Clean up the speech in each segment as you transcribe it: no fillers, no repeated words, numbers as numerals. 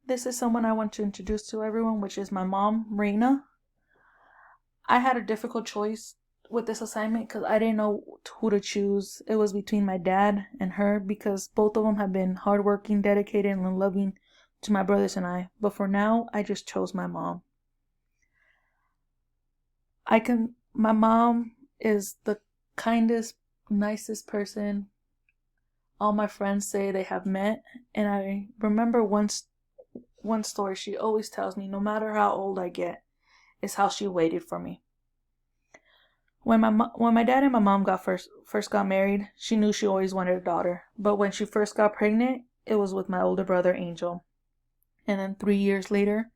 This is someone I want to introduce to everyone, which is my mom, Reina. I had a difficult choice with this assignment because I didn't know who to choose. It was between my dad and her because both of them have been hardworking, dedicated, and loving to my brothers and I. But for now, I just chose my mom. My mom is the kindest, nicest person all my friends say they have met. And I remember one story she always tells me, no matter how old I get, is how she waited for me. When my dad and my mom first got married, she knew she always wanted a daughter. But when she first got pregnant, it was with my older brother Angel. And then 3 years later,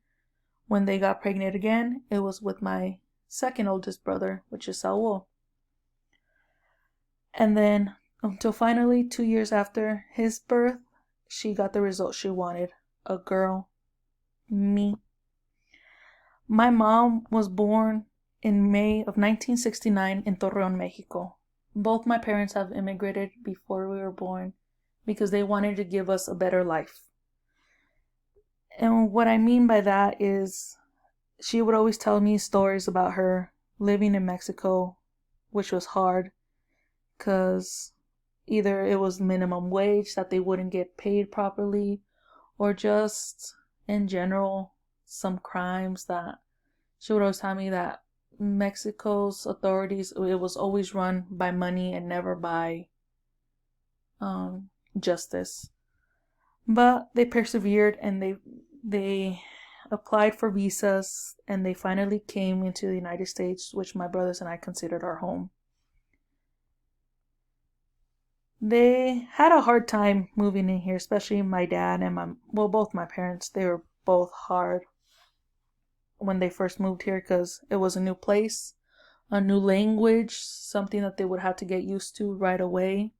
when they got pregnant again, it was with my second oldest brother, which is Saul. And then until finally 2 years after his birth, she got the result she wanted. A girl. Me. My mom was born in May of 1969 in Torreon, Mexico. Both my parents have immigrated before we were born because they wanted to give us a better life. And what I mean by that is she would always tell me stories about her living in Mexico, which was hard because either it was minimum wage that they wouldn't get paid properly, or just in general some crimes that she would always tell me that Mexico's authorities, it was always run by money and never by justice. But they persevered and they applied for visas and they finally came into the United States, which my brothers and I considered our home. They had a hard time moving in here, especially my dad and both my parents. They were both hard when they first moved here because it was a new place, a new language, something that they would have to get used to right away.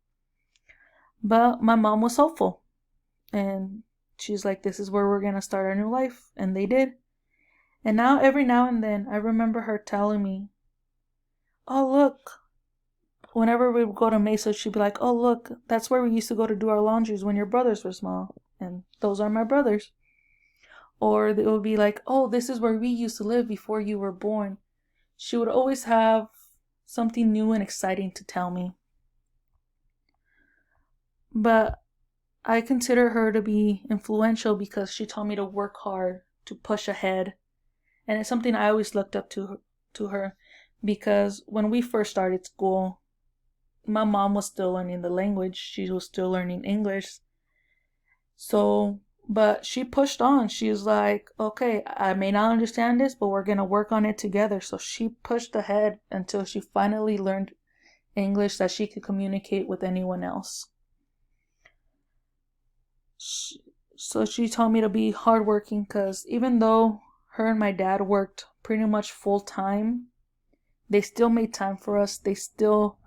But my mom was hopeful and she's like, this is where we're going to start our new life. And they did. And now every now and then I remember her telling me, oh, look, whenever we would go to Mesa, she'd be like, oh, look, that's where we used to go to do our laundries when your brothers were small. And those are my brothers. Or it would be like, oh, this is where we used to live before you were born. She would always have something new and exciting to tell me. But I consider her to be influential because she taught me to work hard, to push ahead. And it's something I always looked up to her because when we first started school, my mom was still learning the language. She was still learning English. But she pushed on. She was like, okay, I may not understand this, but we're going to work on it together. So she pushed ahead until she finally learned English that she could communicate with anyone else. So she taught me to be hardworking because even though her and my dad worked pretty much full time, they still made time for us. They still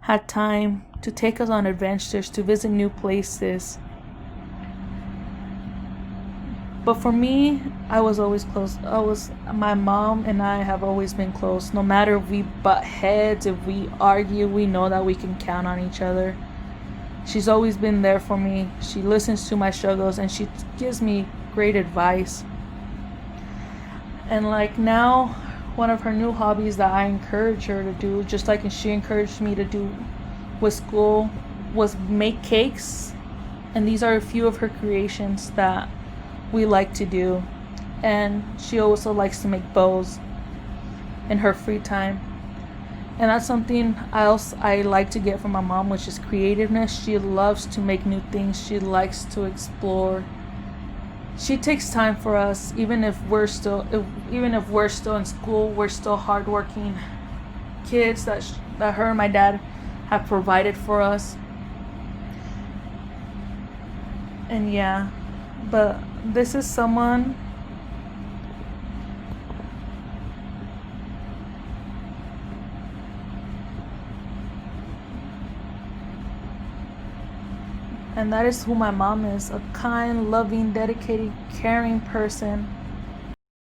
had time to take us on adventures, to visit new places. But for me, I was always close. My mom and I have always been close. No matter if we butt heads, if we argue, we know that we can count on each other. She's always been there for me. She listens to my struggles and she gives me great advice. And like now, one of her new hobbies that I encourage her to do, just like she encouraged me to do with school, was make cakes. And these are a few of her creations that we like to do. And she also likes to make bows in her free time. And that's something else I like to get from my mom, which is creativeness. She loves to make new things. She likes to explore. She takes time for us, even if we're still in school. We're still hardworking kids that her and my dad have provided for us. And yeah, but this is someone and that is who my mom is, a kind, loving, dedicated, caring person